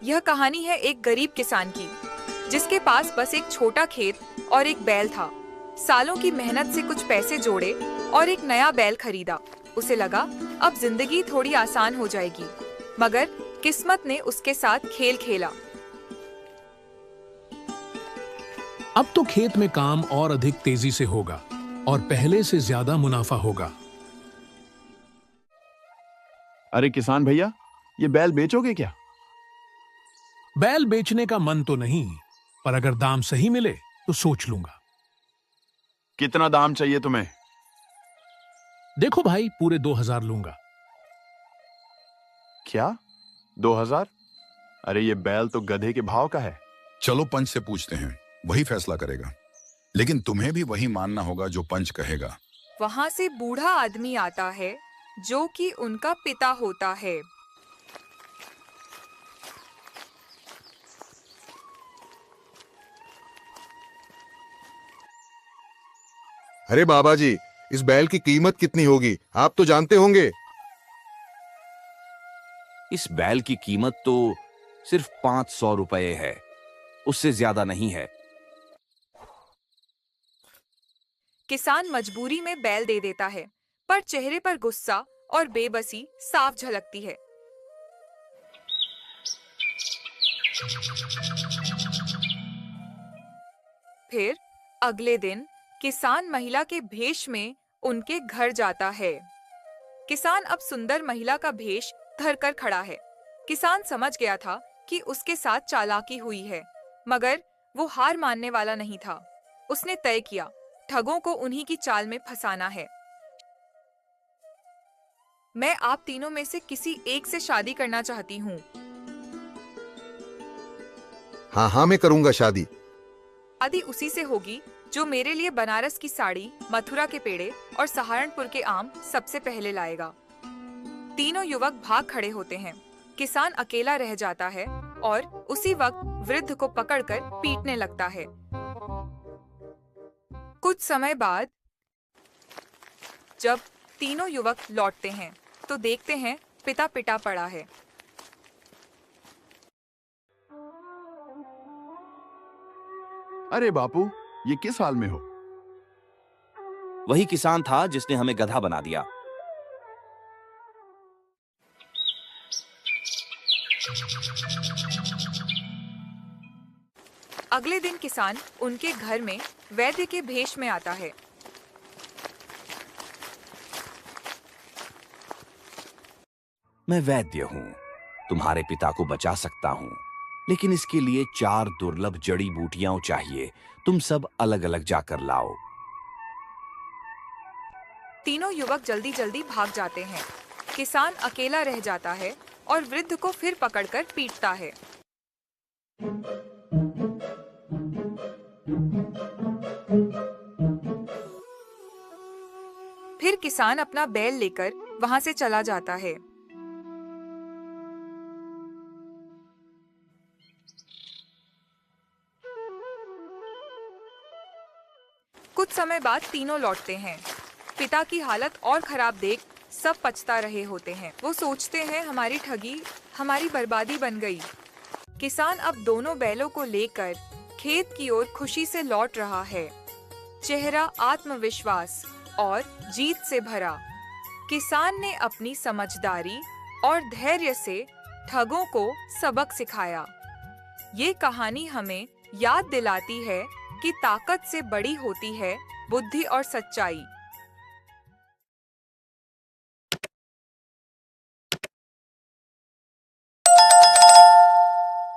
यह कहानी है एक गरीब किसान की, जिसके पास बस एक छोटा खेत और एक बैल था। सालों की मेहनत से कुछ पैसे जोड़े और एक नया बैल खरीदा। उसे लगा अब जिंदगी थोड़ी आसान हो जाएगी, मगर किस्मत ने उसके साथ खेल खेला। अब तो खेत में काम और अधिक तेजी से होगा और पहले से ज्यादा मुनाफा होगा। अरे किसान भैया, ये बैल बेचोगे क्या? बैल बेचने का मन तो नहीं, पर अगर दाम सही मिले तो सोच लूंगा। कितना दाम चाहिए तुम्हें? देखो भाई, पूरे 2000 लूंगा। क्या 2000? अरे ये बैल तो गधे के भाव का है। चलो पंच से पूछते हैं, वही फैसला करेगा। लेकिन तुम्हें भी वही मानना होगा जो पंच कहेगा। वहाँ से बूढ़ा आदमी आता है, जो कि उनका पिता होता है। अरे बाबा जी, इस बैल की कीमत कितनी होगी? आप तो जानते होंगे। इस बैल की कीमत तो सिर्फ 500 रुपए है, उससे ज्यादा नहीं है। किसान मजबूरी में बैल दे देता है, पर चेहरे पर गुस्सा और बेबसी साफ झलकती है। फिर अगले दिन किसान महिला के भेष में उनके घर जाता है। किसान अब सुंदर महिला का भेष धरकर खड़ा है। किसान समझ गया था कि उसके साथ चालाकी हुई है, मगर वो हार मानने वाला नहीं था। उसने तय किया, ठगों को उन्हीं की चाल में फंसाना है। मैं आप तीनों में से किसी एक से शादी करना चाहती हूँ। हाँ हाँ, मैं करूंगा शादी। शादी उसी से होगी जो मेरे लिए बनारस की साड़ी, मथुरा के पेड़े और सहारनपुर के आम सबसे पहले लाएगा। तीनों युवक भाग खड़े होते हैं। किसान अकेला रह जाता है और उसी वक्त वृद्ध को पकड़कर पीटने लगता है। कुछ समय बाद जब तीनों युवक लौटते हैं, तो देखते हैं पिता पिटा पड़ा है। अरे बापू, ये किस हाल में हो? वही किसान था जिसने हमें गधा बना दिया। अगले दिन किसान उनके घर में वैद्य के भेष में आता है। मैं वैद्य हूँ, तुम्हारे पिता को बचा सकता हूँ, लेकिन इसके लिए 4 दुर्लभ जड़ी बूटियां चाहिए। तुम सब अलग अलग जाकर लाओ। तीनों युवक जल्दी जल्दी भाग जाते हैं। किसान अकेला रह जाता है और वृद्ध को फिर पकड़कर पीटता है। फिर किसान अपना बैल लेकर वहां से चला जाता है। कुछ समय बाद तीनों लौटते हैं। पिता की हालत और खराब देख सब पछता रहे होते हैं। वो सोचते हैं, हमारी ठगी, हमारी बर्बादी बन गई। किसान अब दोनों बैलों को लेकर खेत की ओर खुशी से लौट रहा है, चेहरा आत्मविश्वास और जीत से भरा। किसान ने अपनी समझदारी और धैर्य से ठगों को सबक सिखाया। ये कहानी हमें याद दिलाती है कि ताकत से बड़ी होती है बुद्धि और सच्चाई।